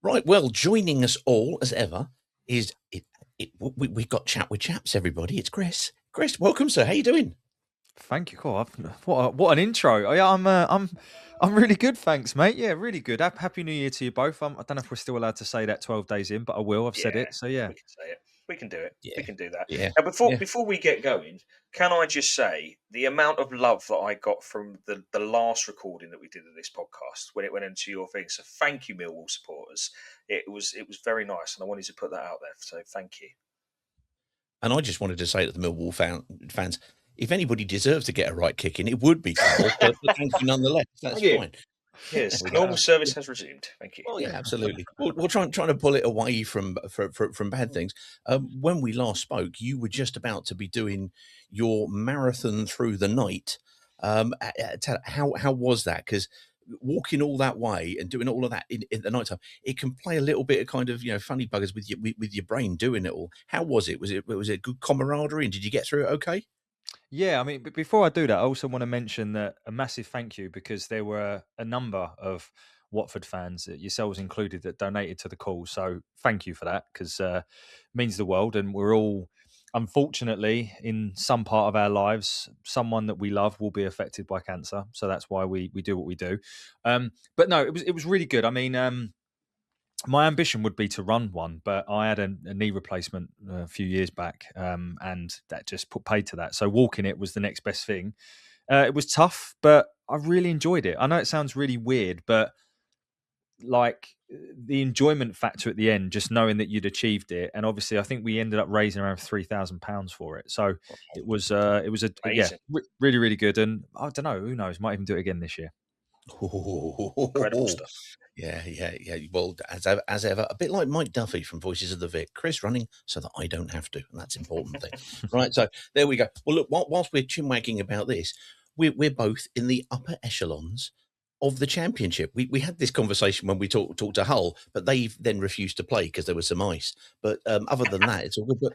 Right, well, joining us all as ever is we've got chat with chaps. Everybody, it's Chris. Chris, welcome, sir. How you doing? Thank you, Cole. What an intro! Yeah, I'm really good, thanks, mate. Yeah, really good. Happy New Year to you both. I don't know if we're still allowed to say that 12 days in, but I will. I've said Yeah, it, so yeah. we can say it. We can do it. We Yeah, can do that. yeah, Now, before yeah. before we get going, can I just say the amount of love that I got from the last recording that we did of this podcast when it went into your thing. So thank you, Millwall supporters. It was very nice, and I wanted to put that out there. So thank you. And I just wanted to say to the Millwall fans, if anybody deserves to get a right kick in, it would be Carl. But thank you nonetheless. That's Thank you. fine. Yes, There we normal go. service has resumed. Thank you. Well, yeah, absolutely. We're trying to pull it away from bad things. When we last spoke, you were just about to be doing your marathon through the night. How was that? Because walking all that way and doing all of that in the night time, it can play a little bit of kind of funny buggers with your brain doing it all. How was it? Was it good camaraderie? And did you get through it okay? Yeah, I mean, but before I do that, I also want to mention that a massive thank you because there were a number of Watford fans, yourselves included, that donated to the cause. So thank you for that because it means the world. And we're all, unfortunately, in some part of our lives, someone that we love will be affected by cancer. So that's why we do what we do. But no, it was really good. I mean, my ambition would be to run one, but I had a knee replacement a few years back, and that just put paid to that. So walking it was the next best thing. It was tough, but I really enjoyed it. I know it sounds really weird, but like the enjoyment factor at the end, just knowing that you'd achieved it, and obviously, I think we ended up raising around £3,000 for it. So it was Amazing. really really good. And I don't know, who knows, might even do it again this year. Incredible stuff. Yeah. Well, as ever, a bit like Mike Duffy from Voices of the Vic. Chris running so that I don't have to, and that's an important thing, right? So there we go. Well, look, whilst we're chinwagging about this, we're both in the upper echelons of the championship. We had this conversation when we talked to Hull, but they've then refused to play because there was some ice. But other than that, it's all good. But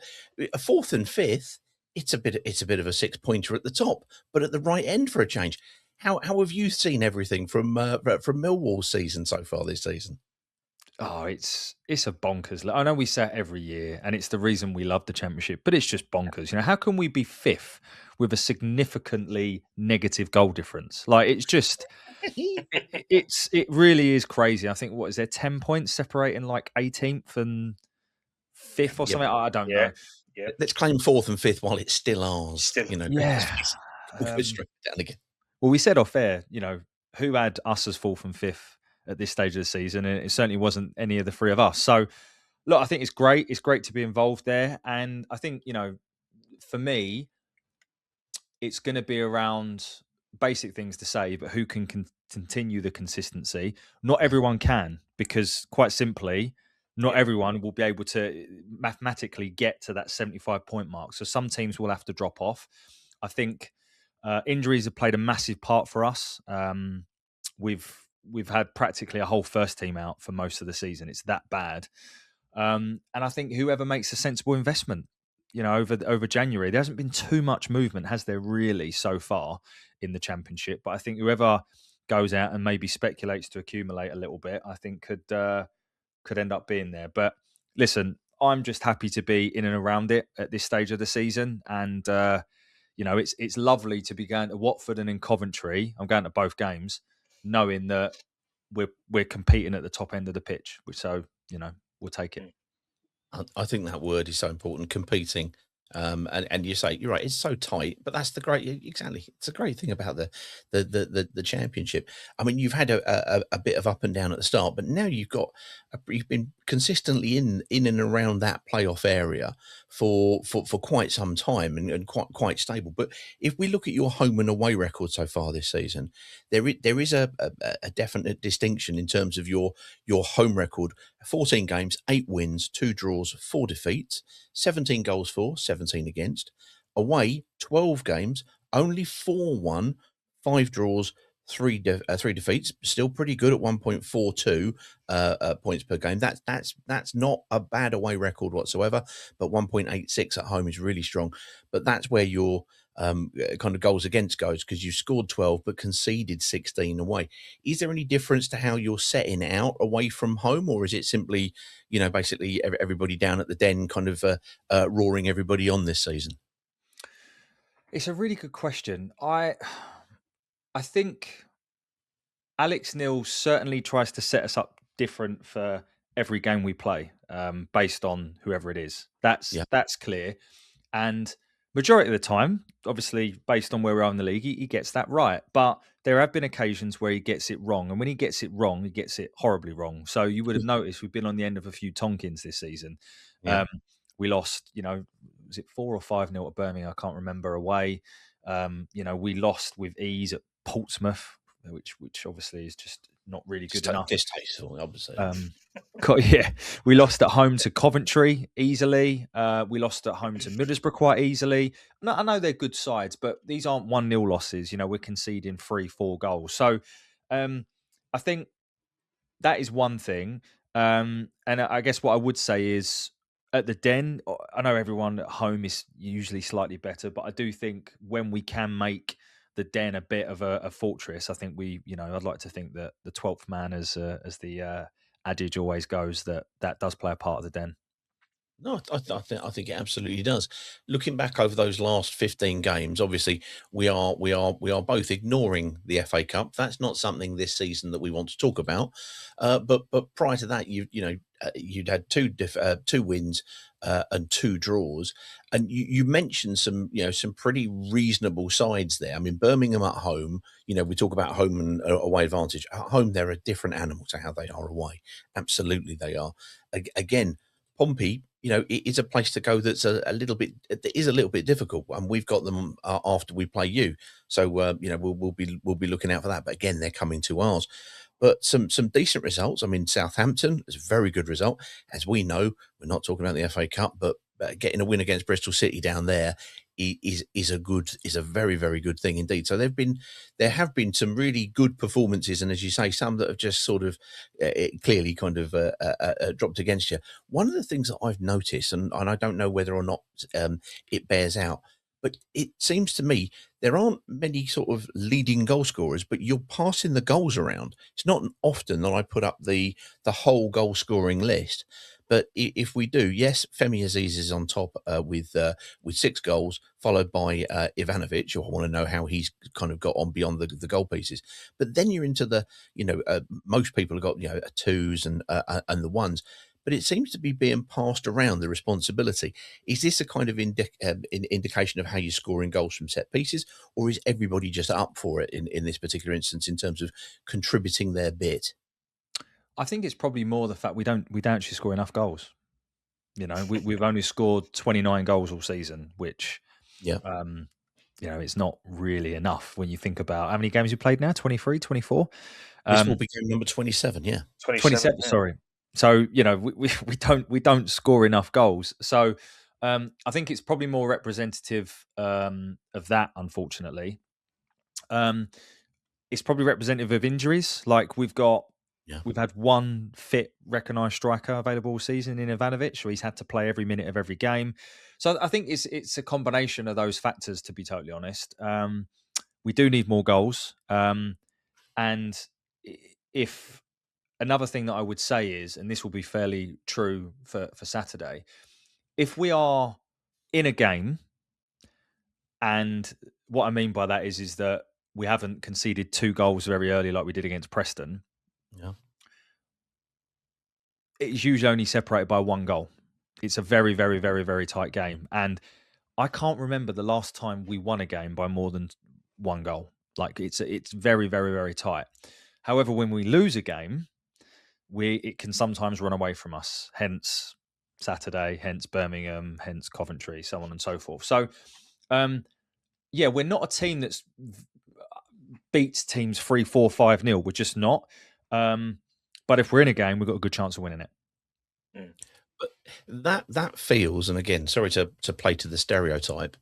a fourth and fifth, it's a bit of a 6-pointer at the top, but at the right end for a change. How have you seen everything from Millwall's season so far this season? Oh, it's a bonkers. I know we say it every year, and it's the reason we love the championship. But it's just bonkers. How can we be fifth with a significantly negative goal difference? Like it's just, it really is crazy. I think what is there 10 points separating like 18th and fifth or Yeah. something? I don't Yeah. know. Yeah. Let's claim fourth and fifth while it's still ours. Still. Yeah. We'll go straight down again. Well, we said off air, who had us as fourth and fifth at this stage of the season, and it certainly wasn't any of the three of us. So, look, I think it's great. It's great to be involved there, and I think for me, it's going to be around basic things to say, but who can continue the consistency? Not everyone can, because quite simply, not everyone will be able to mathematically get to that 75-point mark. So some teams will have to drop off. I think injuries have played a massive part for us. We've had practically a whole first team out for most of the season. It's that bad. And I think whoever makes a sensible investment, over January, there hasn't been too much movement, has there really, so far in the championship? But I think whoever goes out and maybe speculates to accumulate a little bit, I think could end up being there. But listen, I'm just happy to be in and around it at this stage of the season, and it's lovely to be going to Watford and in Coventry. I'm going to both games, knowing that we're competing at the top end of the pitch, so we'll take it. I think that word is so important, competing. And you say you're right, it's so tight, but that's exactly. It's a great thing about the championship. I mean, you've had a bit of up and down at the start, but now you've been consistently in and around that playoff area for quite some time and quite stable. But if we look at your home and away record so far this season, there is a definite distinction in terms of your home record: 14 games, 8 wins, 2 draws, 4 defeats, 17 goals for, 17 against. Away, 12 games, only 4 won, 5 draws, 3 defeats. Still pretty good at 1.42 points per game. That's not a bad away record whatsoever, but 1.86 at home is really strong. But that's where your kind of goals against goals, because you scored 12 but conceded 16 away. Is there any difference to how you're setting out away from home, or is it simply, basically everybody down at the Den kind of roaring everybody on this season? It's a really good question. I think Alex Neil certainly tries to set us up different for every game we play, based on whoever it is. Yeah. That's clear. And majority of the time, obviously, based on where we are in the league, he gets that right. But there have been occasions where he gets it wrong. And when he gets it wrong, he gets it horribly wrong. So you would have noticed we've been on the end of a few Tonkins this season. Yeah. We lost, was it 4 or 5-0 at Birmingham? I can't remember, away. We lost with ease at Portsmouth, which obviously is just not really good enough. Distasteful, obviously. Yeah, we lost at home to Coventry easily. We lost at home to Middlesbrough quite easily. I know they're good sides, but these aren't 1-0 losses. We're conceding 3-4 goals. So I think that is one thing. And I guess what I would say is, at the Den, I know everyone at home is usually slightly better, but I do think when we can make the Den a bit of a fortress, I think I'd like to think that the 12th man, as the adage always goes, that does play a part of the Den. No, I think it absolutely does. Looking back over those last 15 games, obviously we are both ignoring the FA Cup. That's not something this season that we want to talk about. But prior to that, you'd had two wins and two draws, and you mentioned some pretty reasonable sides there. I mean, Birmingham at home. We talk about home and away advantage. At home, they're a different animal to how they are away. Absolutely, they are. Again, Pompey, it is a place to go that's a little bit difficult, and we've got them after we play you. So we'll be looking out for that. But again, they're coming to ours. But some decent results. I mean, Southampton is a very good result. As we know, we're not talking about the FA Cup, but getting a win against Bristol City down there is a very, very good thing indeed. So there have been some really good performances, and as you say, some that have just sort of clearly kind of dropped against you. One of the things that I've noticed, and I don't know whether or not it bears out, but it seems to me there aren't many sort of leading goal scorers, but you're passing the goals around. It's not often that I put up the whole goal scoring list. But if we do, yes, Femi Aziz is on top with 6 goals, followed by Ivanovic. I want to know how he's kind of got on beyond the goal pieces. But then you're into the, most people have got twos and the ones. But it seems to be being passed around, the responsibility. Is this a kind of indication of how you're scoring goals from set pieces, or is everybody just up for it in this particular instance in terms of contributing their bit? I think it's probably more the fact we don't actually score enough goals. We've only scored 29 goals all season, which, Yeah. it's not really enough when you think about how many games you played now. 23, 24. This will be game number 27. Yeah. 27. Yeah. Sorry. So we don't score enough goals. So I think it's probably more representative of that. Unfortunately, it's probably representative of injuries. Like we've had one fit, recognised striker available all season in Ivanovic, so he's had to play every minute of every game. So I think it's a combination of those factors, to be totally honest. We do need more goals, and if another thing that I would say is, and this will be fairly true for Saturday, if we are in a game, and what I mean by that is that we haven't conceded 2 goals very early like we did against Preston. Yeah. It's usually only separated by 1 goal. It's a very, very, very, very tight game. And I can't remember the last time we won a game by more than 1 goal. Like it's very, very, very tight. However, when we lose a game, it can sometimes run away from us. Hence Saturday, hence Birmingham, hence Coventry, so on and so forth. So, we're not a team that's beats teams 3-4, 5-0. We're just not. But if we're in a game, we've got a good chance of winning it. But that feels, and again, sorry to play to the stereotype,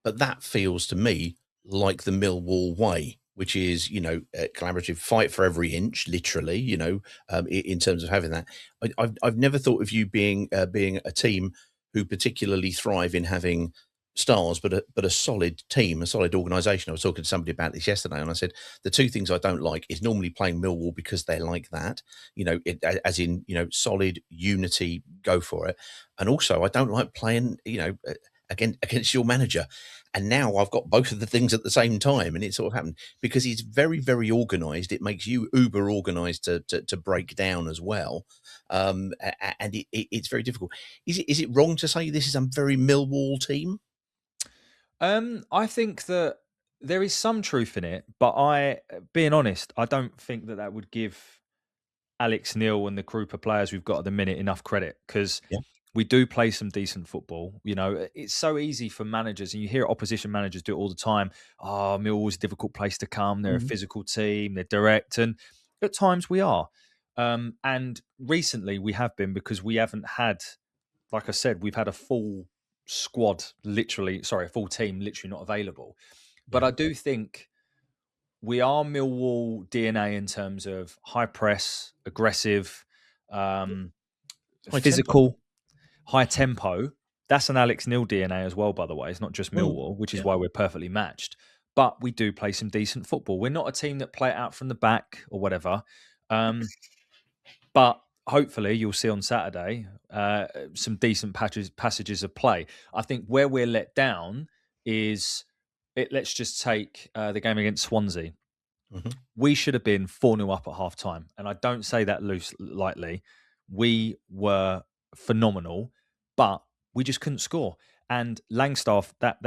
but that feels to me like the Millwall way, which is, a collaborative fight for every inch, literally, in terms of having that. I've never thought of you being a team who particularly thrive in having stars, but a solid team, a solid organisation. I was talking to somebody about this yesterday, and I said the two things I don't like is normally playing Millwall because they're like that, as in solid unity, go for it, and also I don't like playing against your manager. And now I've got both of the things at the same time, and it sort of happened because he's very, very organised. It makes you uber organised to break down as well, and it's very difficult. Is it wrong to say this is a very Millwall team? I think that there is some truth in it, but being honest, I don't think that would give Alex Neil and the group of players we've got at the minute enough credit, because Yeah. we do play some decent football. It's so easy for managers, and you hear opposition managers do it all the time. Oh, Millwall's a difficult place to come. They're a Mhm. physical team. They're direct, and at times we are. And recently we have been, because we haven't had, like I said, we've had a full a full team literally not available. But Yeah. I do think we are Millwall DNA in terms of high press, aggressive, um, High tempo. physical, high tempo. That's an Alex Neil DNA as well, by the way. It's not just Mm. Millwall, which is Yeah. why we're perfectly matched. But we do play some decent football. We're not a team that play it out from the back or whatever. But hopefully you'll see on Saturday some decent passages of play. I think where we're let down is let's just take the game against Swansea. Mhm. We should have been 4-0 up at half time. And I don't say that lightly. We were phenomenal, but we just couldn't score. And Langstaff, that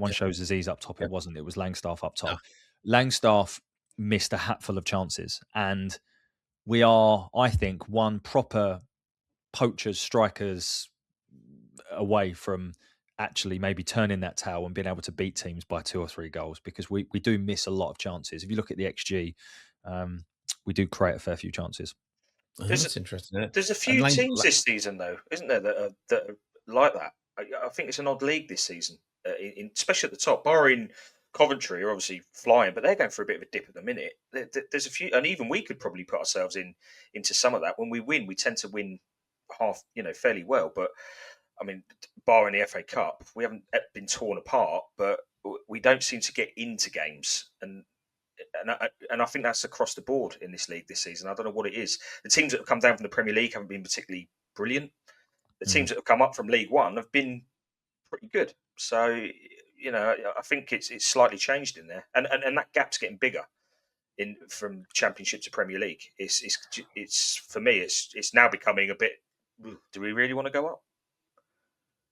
one Yeah. shows Aziz up top. Yeah. It wasn't. It was Langstaff up No. top. Langstaff missed a hatful of chances. And we are, I think, one proper poachers, strikers away from actually maybe turning that tail and being able to beat teams by 2 or 3 goals, because we do miss a lot of chances. If you look at the XG, we do create a fair few chances. Oh, There's that's interesting. Isn't it? there's a And few teams this season, though, isn't there, that are like that? I think it's an odd league this season, especially at the top. Barring Coventry are obviously flying, but they're going for a bit of a dip at the minute. There's a few, and even we could probably put ourselves into some of that. When we win, we tend to win fairly well. But I mean, barring the FA Cup, we haven't been torn apart, but we don't seem to get into games, and I think that's across the board in this league this season. I don't know what it is. The teams that have come down from the Premier League haven't been particularly brilliant. The teams that have come up from League One have been pretty good. So I think it's slightly changed in there, and that gap's getting bigger in from Championship to Premier League. It's for me, it's now becoming a bit. Do we really want to go up?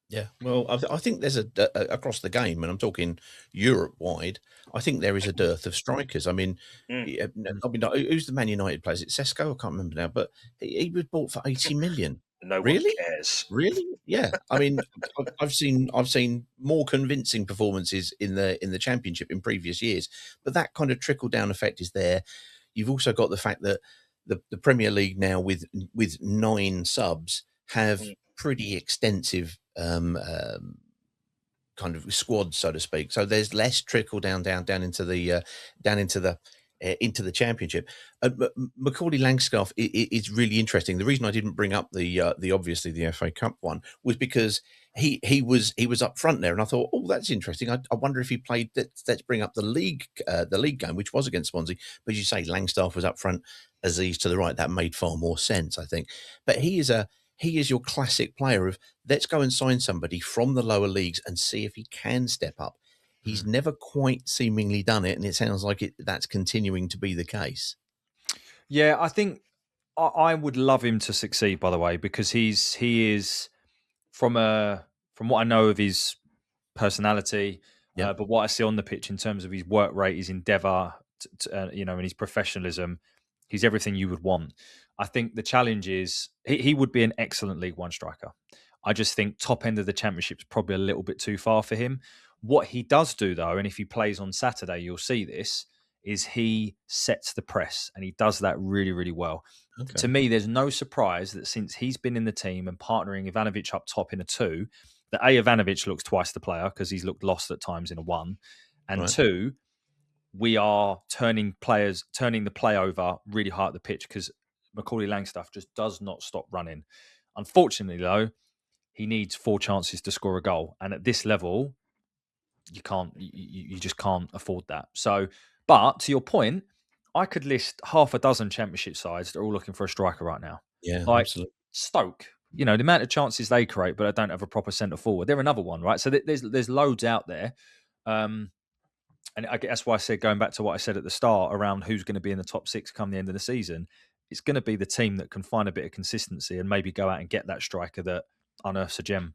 Yeah, well, I think there's across the game, and I'm talking Europe wide. I think there is a dearth of strikers. I mean, Mm, who's the Man United player? Is it Sesko? I can't remember now, but he was bought for 80 million. no one Really? cares. Really? Yeah. I mean, I've seen more convincing performances in the Championship in previous years, but that kind of trickle down effect is there. You've also got the fact that the Premier League now with 9 subs have Mm, pretty extensive kind of squad, so to speak. So there's less trickle down down into the championship. Macaulay Langstaff is really interesting. The reason I didn't bring up the obviously the FA Cup one was because he was up front there, and I thought, oh, that's interesting. I wonder if he played. Let's bring up the league game, which was against Swansea. But as you say, Langstaff was up front, Aziz to the right. That made far more sense, I think. But he is your classic player of let's go and sign somebody from the lower leagues and see if he can step up. He's never quite seemingly done it, and it sounds like that's continuing to be the case. Yeah, I think I would love him to succeed, by the way, because he is from what I know of his personality, Yeah. but what I see on the pitch in terms of his work rate, his endeavour, and his professionalism, he's everything you would want. I think the challenge is he would be an excellent League One striker. I just think top end of the Championship is probably a little bit too far for him. What he does do, though, and if he plays on Saturday, you'll see this, is he sets the press, and he does that really, really well. To Okay. me, there's no surprise that since he's been in the team and partnering Ivanovic up top in a 2, that Ivanovic looks twice the player because he's looked lost at times in a 1, and Right. 2, we are turning the play over really hard at the pitch because Macaulay Langstaff just does not stop running. Unfortunately, though, he needs 4 chances to score a goal, and at this level, you just can't afford that. So, but to your point, I could list half a dozen Championship sides that are all looking for a striker right now. Yeah, Like absolutely. Stoke, the amount of chances they create, but they don't have a proper centre forward. They're another one, right? So there's loads out there. And I guess that's why I said, going back to what I said at the start around who's going to be in the top 6 come the end of the season, it's going to be the team that can find a bit of consistency and maybe go out and get that striker that unearths a gem.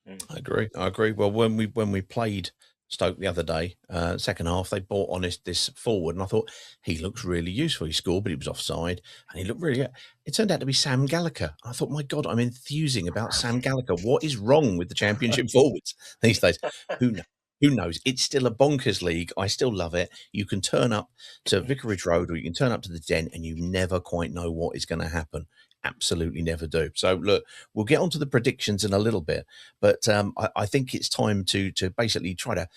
I agree. Well, when we played Stoke the other day, second half, they brought on this forward, and I thought he looks really useful. He scored, but he was offside, and he looked really good. It turned out to be Sam Gallagher. I thought, my God, I'm enthusing about Sam Gallagher. What is wrong with the Championship forwards these days? Who knows? Who knows? It's still a bonkers league. I still love it. You can turn up to Vicarage Road or you can turn up to the Den and you never quite know what is going to happen. Absolutely never do. So, look, we'll get onto the predictions in a little bit, but I think it's time to basically try to.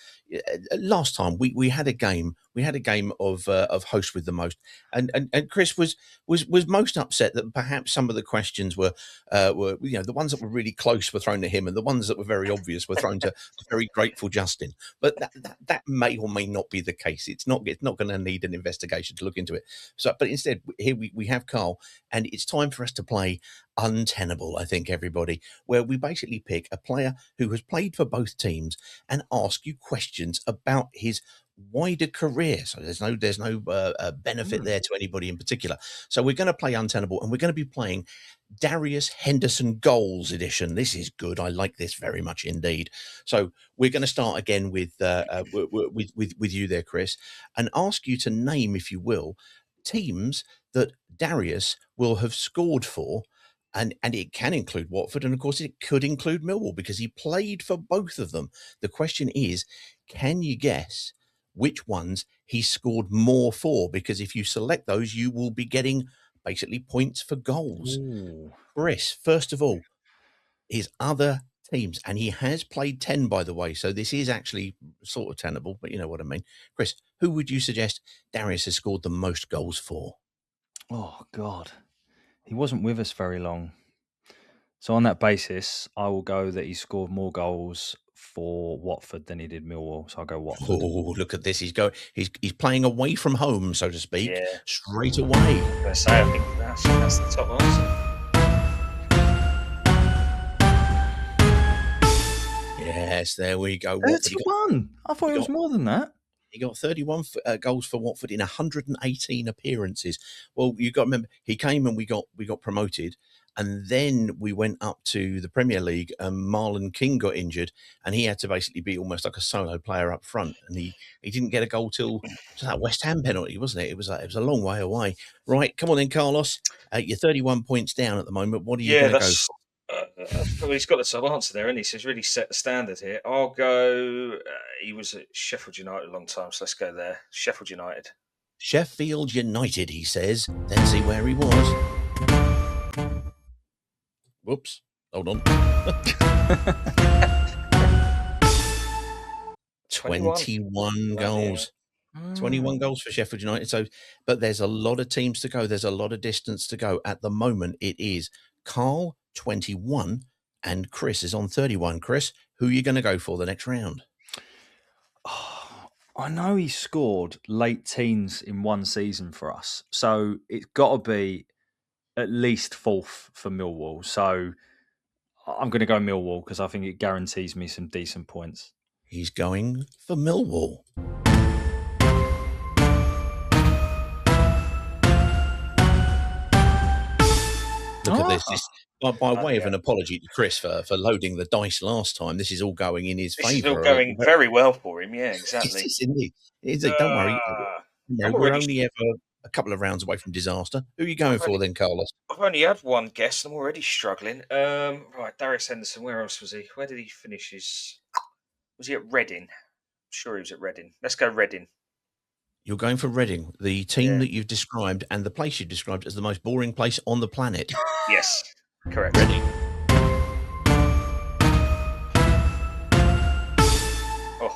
Last time we had a game. We had a game of host with the most, and Chris was most upset that perhaps some of the questions were the ones that were really close were thrown to him, and the ones that were very obvious were thrown to very grateful Justin. But that may or may not be the case. It's not going to need an investigation to look into it. So, but instead, here we have Carl, and it's time for us to play Untenable, I think, everybody, where we basically pick a player who has played for both teams and ask you questions about his wider career. So there's no benefit there to anybody in particular. So we're going to play Untenable, and we're going to be playing Darius Henderson Goals Edition. This is good. I like this very much indeed. So we're going to start again with you there, Chris, and ask you to name, if you will, teams that Darius will have scored for. And it can include Watford, and of course it could include Millwall because he played for both of them. The question is, can you guess which ones he scored more for? Because if you select those, you will be getting basically points for goals. Ooh. Chris, first of all, his other teams, and he has played 10, by the way, so this is actually sort of tenable, but you know what I mean. Chris, who would you suggest Darius has scored the most goals for? Oh, God. He wasn't with us very long. So on that basis, I will go that he scored more goals for Watford than he did Millwall. So I'll go Watford. Oh, look at this. He's playing away from home, so to speak, Yeah. straight away. I was going to say, I think that's the top answer. Yes, there we go. 31. I thought it was more than that. He got 31 goals for Watford in 118 appearances. Well, you got to remember, he came and we got promoted, and then we went up to the Premier League, and Marlon King got injured, and he had to basically be almost like a solo player up front, and he didn't get a goal till that West Ham penalty, wasn't it? It was a long way away. Right, come on then, Carlos. You're 31 points down at the moment. What are you going to go for? Well, he's got the top answer there, and he says really set the standard here. I'll go. He was at Sheffield United a long time, so let's go there. Sheffield United. Sheffield United, he says. Let's see where he was. Whoops. Hold on. 21 goals. 21 goals for Sheffield United. So, but there's a lot of teams to go. There's a lot of distance to go. At the moment, it is Carl 21 and Chris is on 31. Chris, who are you going to go for the next round? Oh, I know he scored late teens in one season for us. So it's got to be at least fourth for Millwall. So I'm going to go Millwall because I think it guarantees me some decent points. He's going for Millwall. Look at this. By way of an apology to Chris for loading the dice last time, this is all going in his favour. This is all going very well for him. Yeah, exactly. Don't worry. We're only ever a couple of rounds away from disaster. Who are you going for then, Carlos? I've only had one guess. I'm already struggling. Right, Darius Henderson. Where else was he? Where did he finish his? Was he at Reading? I'm sure he was at Reading. Let's go Reading. You're going for Reading, the team that you've described and the place you've described as the most boring place on the planet. Yes, correct. Reading.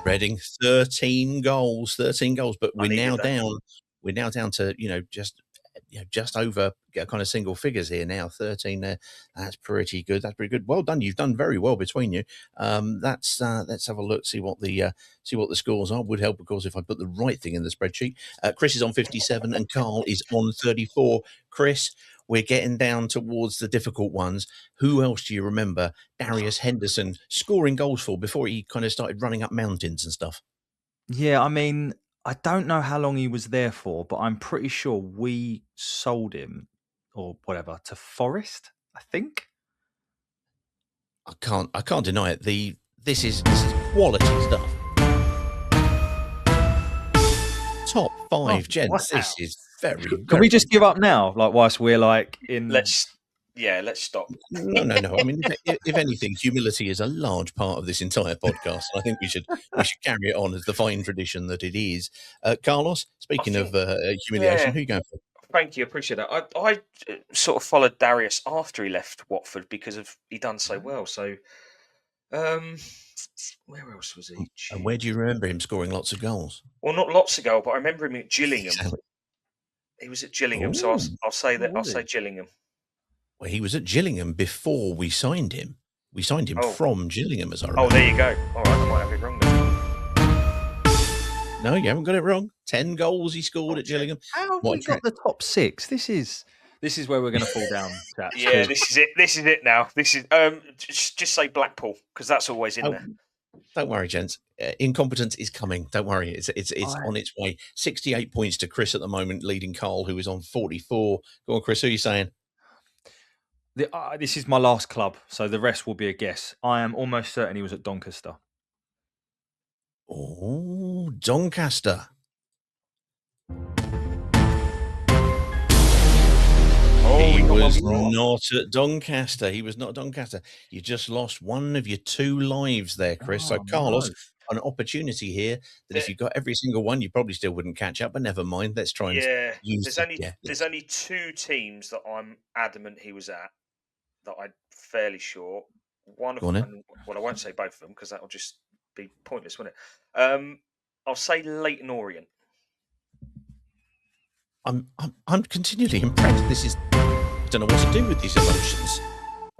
Reading, 13 goals, but we're now down to, just just over kind of single figures here now, 13 there. That's pretty good. That's pretty good. Well done. You've done very well between you. Let's have a look, see what the scores are. Would help, of course, if I put the right thing in the spreadsheet. Chris is on 57 and Carl is on 34. Chris, we're getting down towards the difficult ones. Who else do you remember Darius Henderson scoring goals for before he kind of started running up mountains and stuff? Yeah, I mean, I don't know how long he was there for, but I'm pretty sure we sold him or whatever to Forest, I think. I can't deny it. This is quality stuff. Top 5, gents. Wow. This is very. Can we just give up now? Like, whilst we're like in. Let's stop. No. I mean, if anything, humility is a large part of this entire podcast. I think we should carry it on as the fine tradition that it is. Carlos, speaking of humiliation, who are you going for? Thank you, appreciate that. I sort of followed Darius after he left Watford because he done so well. So, where else was he? And where do you remember him scoring lots of goals? Well, not lots of goals, but I remember him at Gillingham. Exactly. He was at Gillingham, so I'll say that. I'll say Gillingham. Well, he was at Gillingham before we signed him. We signed him from Gillingham, as I remember. Oh, there you go. All right, I might have it wrong then. No, you haven't got it wrong. 10 goals he scored at Gillingham. How have we got the top 6? This is where we're going to fall down, chaps. Yeah, this is it. This is it now. This is just say Blackpool because that's always in there. Don't worry, gents. Incompetence is coming. Don't worry. It's on its way. 68 points to Chris at the moment, leading Carl, who is on 44. Go on, Chris. Who are you saying? This is my last club, so the rest will be a guess. I am almost certain he was at Doncaster. Oh, Doncaster. He was not at Doncaster. He was not at Doncaster. You just lost one of your 2 lives there, Chris. So, Carlos, an opportunity here that if you got every single one, you probably still wouldn't catch up, but never mind. Let's try and use there's only 2 teams that I'm adamant he was at that I'm fairly sure. One of them, well, I won't say both of them because that'll just be pointless, wouldn't it? I'll say Leyton Orient. I'm continually impressed. I don't know what to do with these emotions.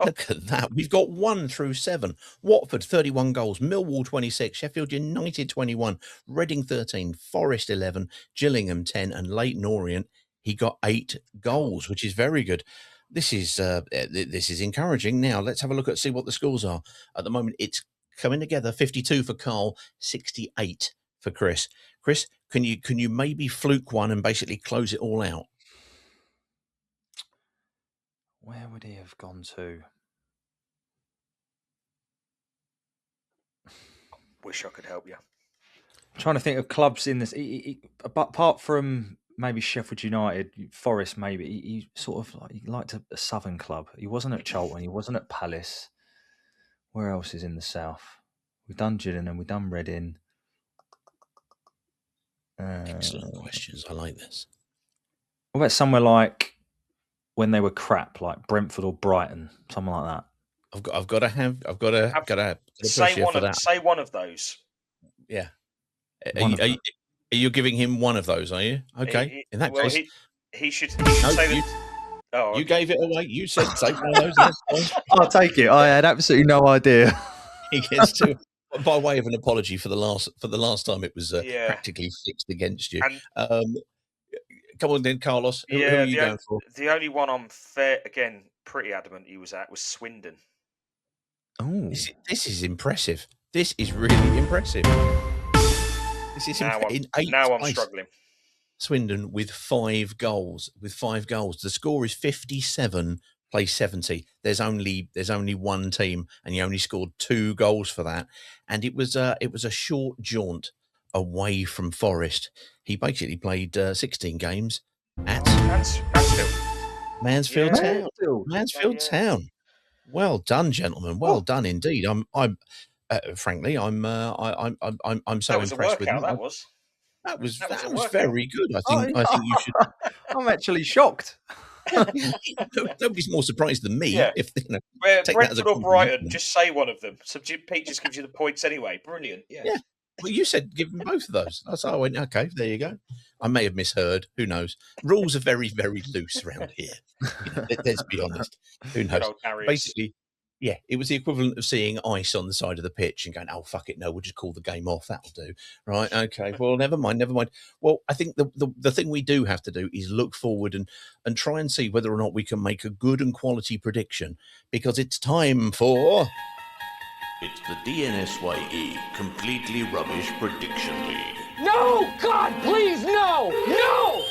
Look at that. We've got 1 through 7. Watford, 31 goals. Millwall, 26. Sheffield United, 21. Reading, 13. Forest, 11. Gillingham, 10. And Leyton Orient, he got 8 goals, which is very good. This is encouraging. Now, let's have a look see what the scores are. At the moment, it's coming together. 52 for Carl, 68 for Chris. Chris, can you maybe fluke one and basically close it all out? Where would he have gone to? Wish I could help you. I'm trying to think of clubs in this. Apart from maybe Sheffield United, Forest, maybe he sort of he liked a southern club. He wasn't at Charlton. He wasn't at Palace. Where else is in the south? We've done Gillingham. We've done Reading. Excellent questions. I like this. What about somewhere like when they were crap, like Brentford or Brighton, something like that? I've got to say one of those. Yeah. Are you giving him one of those? Are you okay? In that case, he should say that. You gave it away. You said take one of those. I'll take it. I had absolutely no idea. He gets to. By way of an apology for the last time it was practically fixed against you. Come on then, Carlos. Who are you going for? The only one I'm pretty adamant he was at was Swindon. Oh, this is impressive. This is really impressive. This is now I'm struggling. Swindon with 5 goals. The score is 57. Play 70. There's only one team, and he only scored 2 goals for that. And it was a short jaunt away from Forest. He basically played 16 games at Mansfield Town. Well done, gentlemen. Well done indeed. I'm frankly I'm so impressed with that. That was very good. I think you should. I'm actually shocked. Nobody's more surprised than me. Yeah. If Brentford or Brighton, just say one of them. So Pete just gives you the points anyway. Brilliant. Yeah. Well, you said give them both of those. So I went, okay, there you go. I may have misheard. Who knows? Rules are very, very loose around here. Let's be honest. Who Good knows? old Darius. Basically, yeah, it was the equivalent of seeing ice on the side of the pitch and going, oh, fuck it, no, we'll just call the game off. That'll do. Right, okay, well, never mind. Well, I think the thing we do have to do is look forward and try and see whether or not we can make a good and quality prediction, because it's time for... It's the DNSYE Completely Rubbish Prediction League. No! God, please, no! No!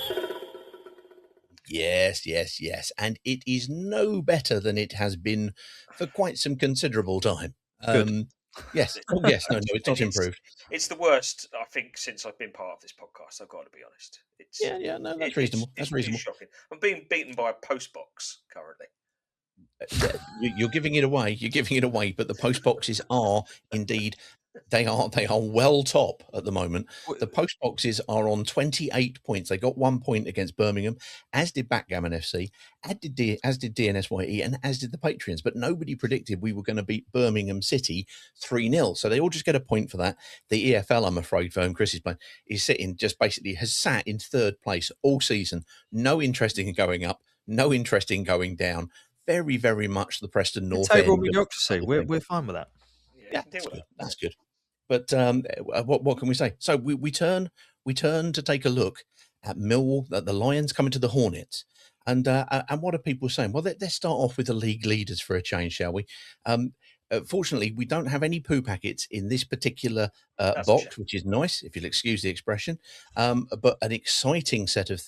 Yes. And it is no better than it has been for quite some considerable time. Good. Yes. Oh, yes. No, it's not improved. It's the worst, I think, since I've been part of this podcast. I've got to be honest. Yeah. No, that's reasonable. That's reasonable. It's shocking. I'm being beaten by a post box currently. You're giving it away. You're giving it away. But the post boxes are indeed. They are well top at the moment. The post boxes are on 28 points. They got 1 point against Birmingham, as did Backgammon FC, as did DNSYE, and as did the Patreons. But nobody predicted we were going to beat Birmingham City 3-0. So they all just get a point for that. The EFL, I'm afraid, for whom Chris is playing, has sat in third place all season. No interest in going up, no interest in going down. Very, very much the Preston North Table end. mediocrity. We're fine with that. Yeah, that's good. But what can we say? So we turn to take a look at Millwall, at the Lions coming to the Hornets, and what are people saying? Well, let's start off with the league leaders for a change, shall we? Fortunately, we don't have any poo packets in this particular box, which is nice, if you'll excuse the expression. But an exciting set of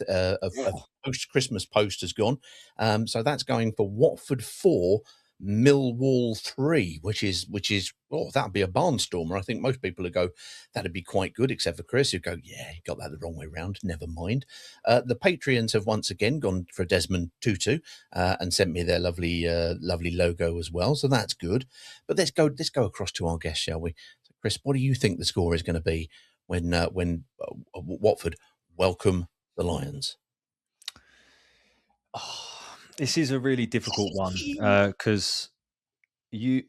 post-Christmas post has gone. So that's going for Watford 4, Millwall 3, which is that'd be a barnstormer. I think most people would go, that'd be quite good, except for Chris, who go, yeah, you got that the wrong way round. Never mind. The Patreons have once again gone for Desmond Tutu and sent me their lovely logo as well, so that's good. But let's go across to our guest, shall we? So Chris, what do you think the score is going to be when Watford welcome the Lions? This is a really difficult one because I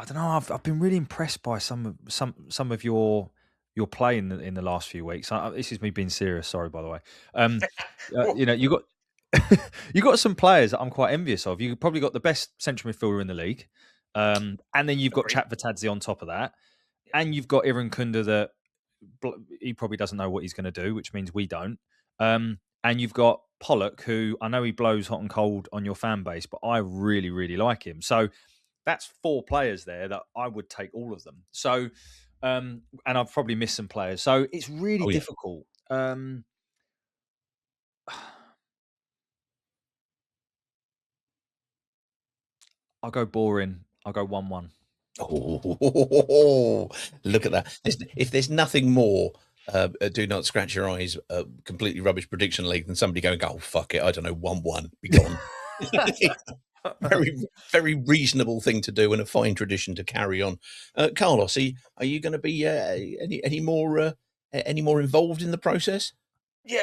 don't know. I've been really impressed by some of your play in the last few weeks. This is me being serious. Sorry, by the way. You got you got some players that I'm quite envious of. You probably got the best central midfielder in the league, and then you've got Chat Vatadze on top of that, and you've got Iran Kunda that he probably doesn't know what he's going to do, which means we don't. And you've got Pollock, who I know he blows hot and cold on your fan base, but I really, really like him. So that's 4 players there that I would take all of them. So, and I've probably missed some players. So it's really difficult. I'll go boring. I'll go 1-1. Oh, look at that. If there's nothing more, do not scratch your eyes, completely rubbish prediction league than somebody going, oh, fuck it, I don't know, 1-1, be gone. Very, very reasonable thing to do and a fine tradition to carry on. Carlos, are you going to be any more involved in the process? Yeah,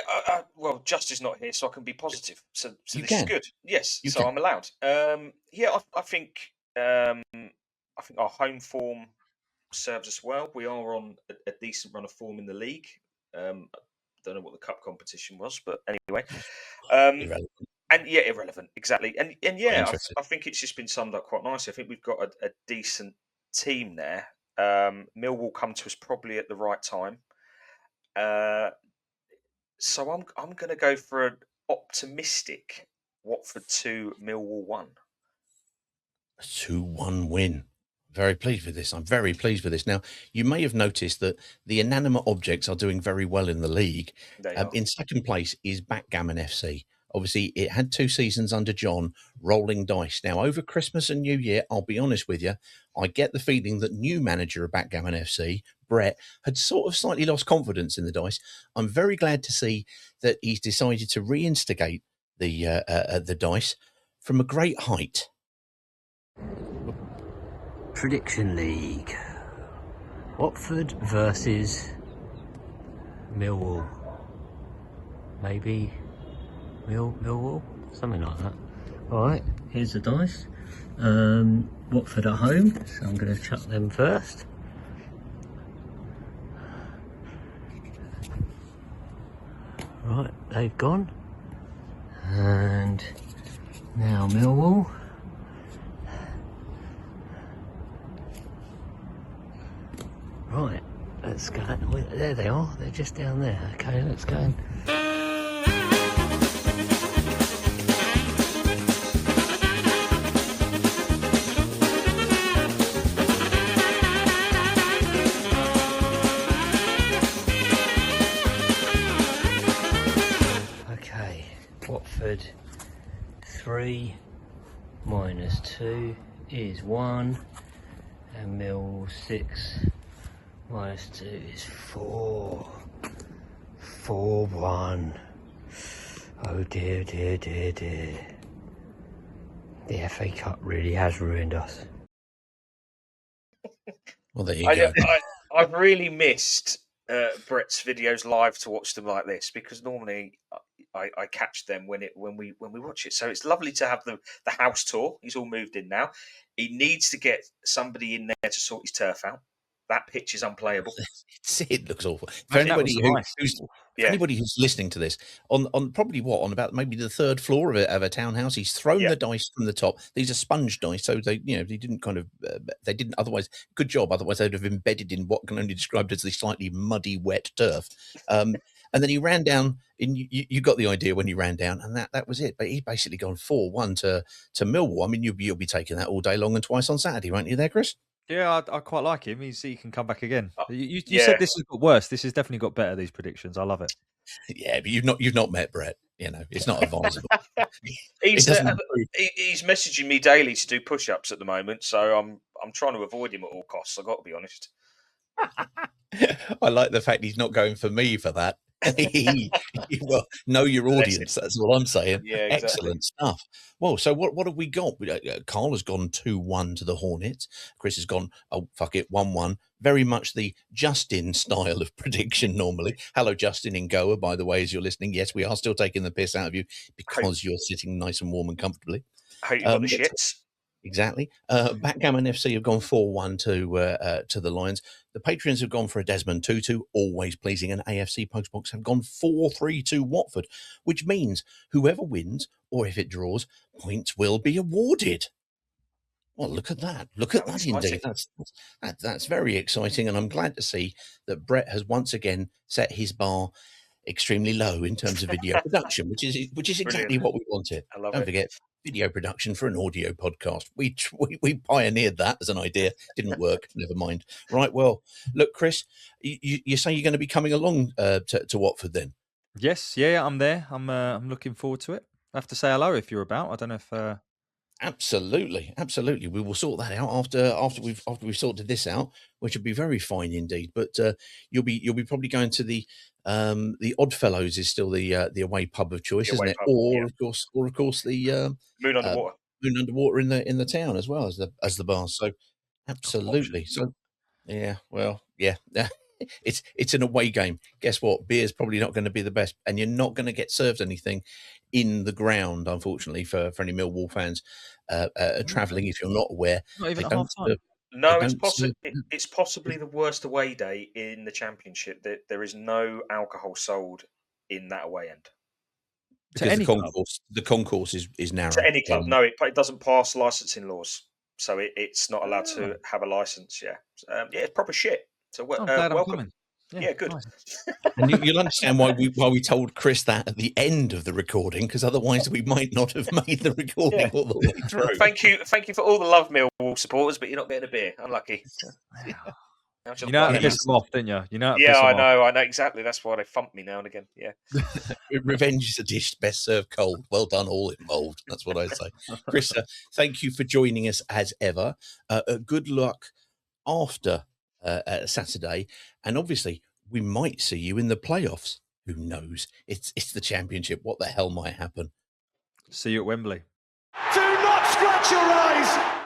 well, Just is not here, so I can be positive. So this is good. Yes, you I'm allowed. I think our home form serves us well. We are on a decent run of form in the league. Don't know what the cup competition was, but anyway. Irrelevant. And irrelevant, exactly. And I think it's just been summed up quite nicely. I think we've got a decent team there. Millwall come to us probably at the right time. So I'm going to go for an optimistic Watford 2, Millwall 1. A 2-1 win. Very pleased with this. I'm very pleased with this. Now, you may have noticed that the inanimate objects are doing very well in the league. In second place is Backgammon FC. Obviously, it had 2 seasons under John, rolling dice. Now, over Christmas and New Year, I'll be honest with you, I get the feeling that new manager of Backgammon FC, Brett, had sort of slightly lost confidence in the dice. I'm very glad to see that he's decided to reinstigate the dice from a great height. Prediction League. Watford versus Millwall. Maybe Millwall? Something like that. Alright, here's the dice. Watford at home, so I'm going to chuck them first. they've gone. And now Millwall. Right, let's go. There they are. They're just down there. Okay, let's go. Okay, Watford 3 minus 2 is 1, and Mill 6 minus 2 is 4. 4-1. Oh dear, dear, dear, dear. The FA Cup really has ruined us. Well, there you go. I've really missed Brett's videos live to watch them like this, because normally I catch them when we watch it. So it's lovely to have the house tour. He's all moved in now. He needs to get somebody in there to sort his turf out. That pitch is unplayable. It looks awful. For Mate, that anybody was who's nice. for anybody who's listening to this on probably on about maybe the third floor of a townhouse, he's thrown the dice from the top. These are sponge dice, so they didn't kind of they didn't otherwise. Good job, otherwise they'd have embedded in what can only be described as the slightly muddy, wet turf. And then he ran down. And you got the idea when he ran down, and that was it. But he's basically gone 4-1 to Millwall. I mean, you'll be taking that all day long and twice on Saturday, won't you, there, Chris? Yeah, I quite like him. He can come back again. You said this has got worse. This has definitely got better. These predictions, I love it. Yeah, but you've not met Brett. It's not advisable. He's messaging me daily to do push-ups at the moment, so I'm trying to avoid him at all costs. I've got to be honest. I like the fact he's not going for me for that. Well, know your audience. That's what I'm saying. Yeah, exactly. Excellent stuff. Well, so what have we got? Carl has gone 2-1 to the Hornets. Chris has gone, oh, fuck it, 1-1. Very much the Justin style of prediction normally. Hello, Justin in Goa, by the way, as you're listening. Yes, we are still taking the piss out of you because you're sitting nice and warm and comfortably. Hope you got the shits. Exactly. Backgammon FC have gone 4-1 to the Lions. The Patreons have gone for a Desmond 2-2, always pleasing, and AFC Postbox have gone 4-3 to Watford, which means whoever wins, or if it draws, points will be awarded. Well, look at that. Look at that indeed. That's very exciting, and I'm glad to see that Brett has once again set his bar extremely low in terms of video production, which is exactly what we wanted. Don't forget, video production for an audio podcast. We pioneered that as an idea. Didn't work. Never mind. Right. Well, look, Chris, you say you're going to be coming along to Watford then? Yes. Yeah, I'm there. I'm looking forward to it. I have to say hello if you're about. I don't know if. Absolutely. We will sort that out after we've sorted this out, which will be very fine indeed. But you'll be probably going to the Oddfellows is still the away pub of choice, isn't it? Of course the Moon Underwater in the town as well as the bar. So absolutely. So yeah, well, yeah. It's an away game. Guess what? Beer's probably not going to be the best, and you're not going to get served anything in the ground, unfortunately, for any Millwall fans travelling. If you're not aware, not even at half time. No, it's possibly the worst away day in the Championship. That there is no alcohol sold in that away end. Because the concourse is narrow. To any club, no, it doesn't pass licensing laws, so it's not allowed to have a license. Yeah, it's proper shit. So I'm glad welcome. I'm coming. Yeah, good. Nice. And you'll understand why we told Chris that at the end of the recording, because otherwise we might not have made the recording all the way through. Thank you for all the love, Millwall supporters, but you're not getting a beer. Unlucky. You know how to piss them off, didn't you? I know exactly. That's why they thump me now and again. Yeah. Revenge is a dish best served cold. Well done, all involved. That's what I say. Chris, thank you for joining us as ever. Good luck after Saturday, and obviously we might see you in the playoffs. Who knows? It's the Championship. What the hell might happen? See you at Wembley. Do not scratch your eyes.